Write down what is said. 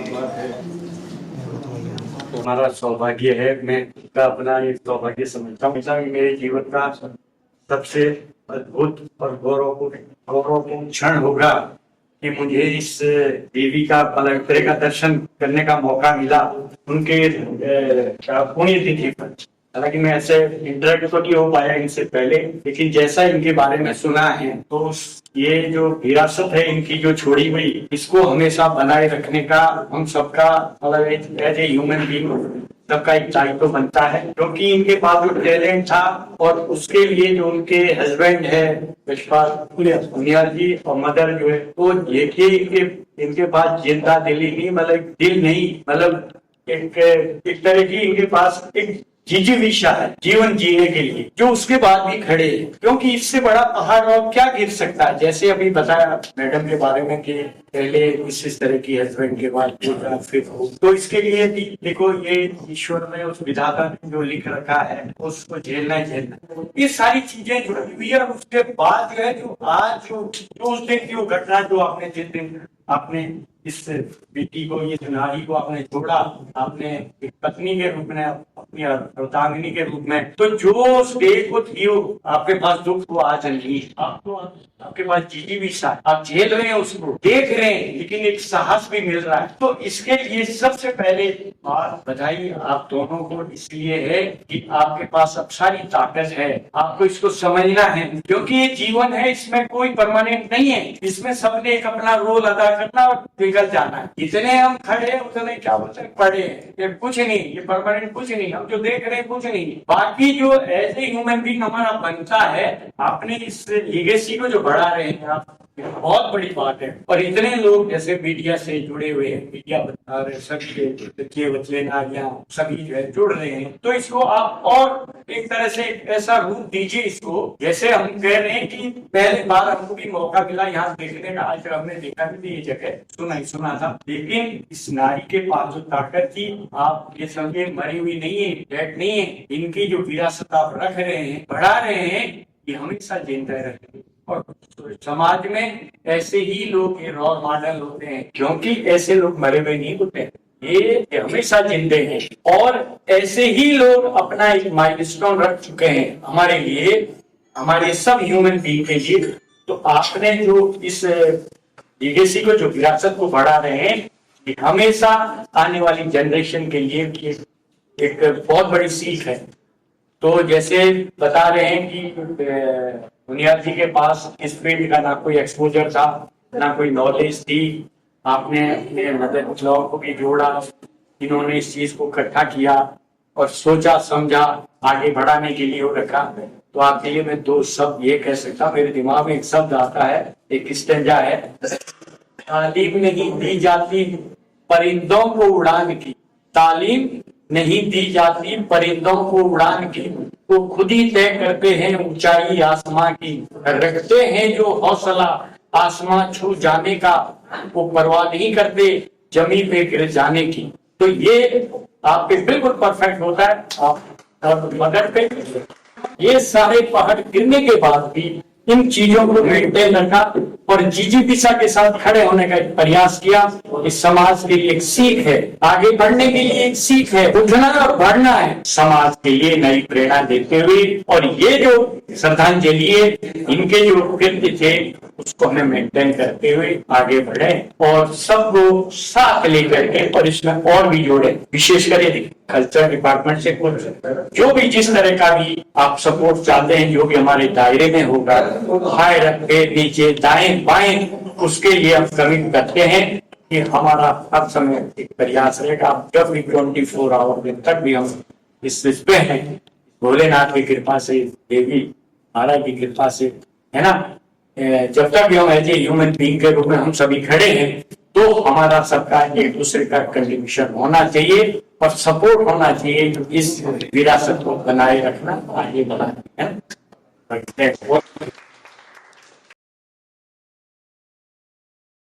बात है। तो हमारा सौभाग्य है, मैं का अपना एक सौभाग्य समझता हूँ। ऐसा मेरे जीवन का सबसे अद्भुत और गौरवपूर्ण क्षण होगा कि मुझे इस देवी का पलटरे का दर्शन करने का मौका मिला उनके पुण्यतिथि पर। हालांकि मैं ऐसे इंटरेक्ट तो नहीं हो पाया इनसे पहले, लेकिन जैसा इनके बारे में सुना है तो ये जो विरासत है इनकी जो छोड़ी हुई, इसको हमेशा बनाए रखने का हम सबका मतलब एज ए ह्यूमन बीइंग सबका एक दायित्व तो बनता है, क्योंकि इनके पास जो टैलेंट था और उसके लिए जो उनके हस्बैंड है यशपाल पुनियाल जी और मदर जो है, तो देखिए इनके पास जिंदा दिली नहीं, मतलब दिल नहीं, मतलब एक तरह की इनके पास एक जिजीविषा है जीवन जीने के लिए, जो उसके बाद भी खड़े हैं, क्योंकि इससे बड़ा पहाड़ और क्या गिर सकता है। जैसे अभी बताया मैडम के बारे में कि पहले इस तरह की हस्बैंड के बाद फिर हो, तो इसके लिए भी देखो ये ईश्वर में उस विधाता ने जो लिख रखा है उसको झेलना ही झेलना, ये सारी चीजें जुड़ी हुई है। और उसके बाद जो है जो आज जो उस दिन की वो घटना जो आपने जिस दिन आपने इस बेटी को, ये नारी को आपने छोड़ा, आपने एक पत्नी के रूप में, अपनी अर्धांगिनी के रूप में, तो जो उस देह को थी वो आपके पास दुख को आज नहीं, आपको आपके पास जीवी भी साथ आप झेल रहे हैं, उसको देख रहे हैं, लेकिन एक साहस भी मिल रहा है। तो इसके लिए सबसे पहले बात बधाई आप दोनों को इसलिए है कि आपके पास अब सारी ताकत है, आपको इसको समझना है, क्योंकि ये जीवन है, इसमें कोई परमानेंट नहीं है, इसमें सबने एक अपना रोल अदा करना और निकल जाना है। इतने हम खड़े हैं उतने क्या बोलते हैं पड़े हैं, ये कुछ नहीं, ये परमानेंट कुछ नहीं, हम जो देख रहे हैं कुछ नहीं। बाकी जो एज ए ह्यूमन बीइंग हमारा बनता है, आपने इस लीगेसी को जो बढ़ा रहे हैं आप, बहुत बड़ी बात है। और इतने लोग जैसे मीडिया से जुड़े हुए हैं, मीडिया बता रहे सभी बच्चे बच्चे नारियां सभी जो है जुड़ रहे हैं, तो इसको आप और एक तरह से ऐसा रूप दीजिए इसको, जैसे हम कह रहे हैं कि पहली बार हमको भी मौका मिला यहाँ देखने का, आज तक हमने देखा भी ये जगह सुना था, लेकिन इस नारी के पास जो ताकत थी, आप ये समझे मरी हुई नहीं है, डेड नहीं है, इनकी जो विरासत आप रख रहे हैं, बढ़ा रहे हैं, ये हमेशा जिंदा रहेंगे। और समाज में ऐसे ही लोग रोल मॉडल होते हैं, क्योंकि ऐसे लोग मरे हुए नहीं होते, ये हमेशा जिंदे हैं। और ऐसे ही लोग अपना एक माइलस्टोन रख चुके हैं हमारे लिए, हमारे सब ह्यूमन बीइंग के लिए। तो आपने जो इस लीगेसी को, जो विरासत को बढ़ा रहे हैं, ये हमेशा आने वाली जनरेशन के लिए एक बहुत बड़ी सीख है। तो जैसे बता रहे हैं कि बुनियाद जी के पास इस फील्ड का ना कोई एक्सपोजर था, ना कोई नॉलेज थी, आपने मतलब कुछ लोगों को भी जोड़ा, इन्होंने इस चीज को इकट्ठा किया और सोचा समझा आगे बढ़ाने के लिए वो रखा। तो आपके लिए मैं दो शब्द ये कह सकता, मेरे दिमाग में एक शब्द आता है, एक स्टेंजा है, तालीम नहीं दी जाती परिंदों को उड़ान की, तालीम नहीं दी जाती परिंदों को उड़ान की, वो खुद ही तय करते हैं ऊंचाई आसमां की, रखते हैं जो हौसला आसमां छू जाने का, वो परवाह नहीं करते जमी पे गिर जाने की। तो ये आप पे बिल्कुल परफेक्ट होता है। आप मदर पे ये सारे पहाड़ गिरने के बाद भी इन चीजों को मेंटेन रखा और जिजीविषा के साथ खड़े होने का एक प्रयास किया। इस समाज के लिए एक सीख है, आगे बढ़ने के लिए एक सीख है, उठना और बढ़ना है, समाज के लिए नई प्रेरणा देते हुए। और ये जो श्रद्धांजलि है, इनके जो कृत्य थे उसको हमें मेंटेन करते हुए आगे बढ़े और सबको साथ लेकर के, और इसमें और भी जोड़े, विशेषकर यदि कल्चर डिपार्टमेंट से कुछ जो भी जिस तरह का भी आप सपोर्ट चाहते हैं, जो भी हमारे दायरे में होगा, हाय रखे नीचे दाएं बाएं, उसके लिए हम कमिट करते हैं कि हमारा हर समय एक प्रयास रहेगा। जब भी 24 आवर दिन तक भी हम इस पे हैं, भोलेनाथ की कृपा से, देवी महाराज की कृपा से, है ना, जब तक भी हम एज ए ह्यूमन बीइंग के रूप में हम सभी खड़े हैं, तो हमारा सबका एक दूसरे का कंट्रीब्यूशन होना चाहिए और सपोर्ट होना चाहिए, जो इस विरासत को बनाए रखना, आगे बढ़ाना है।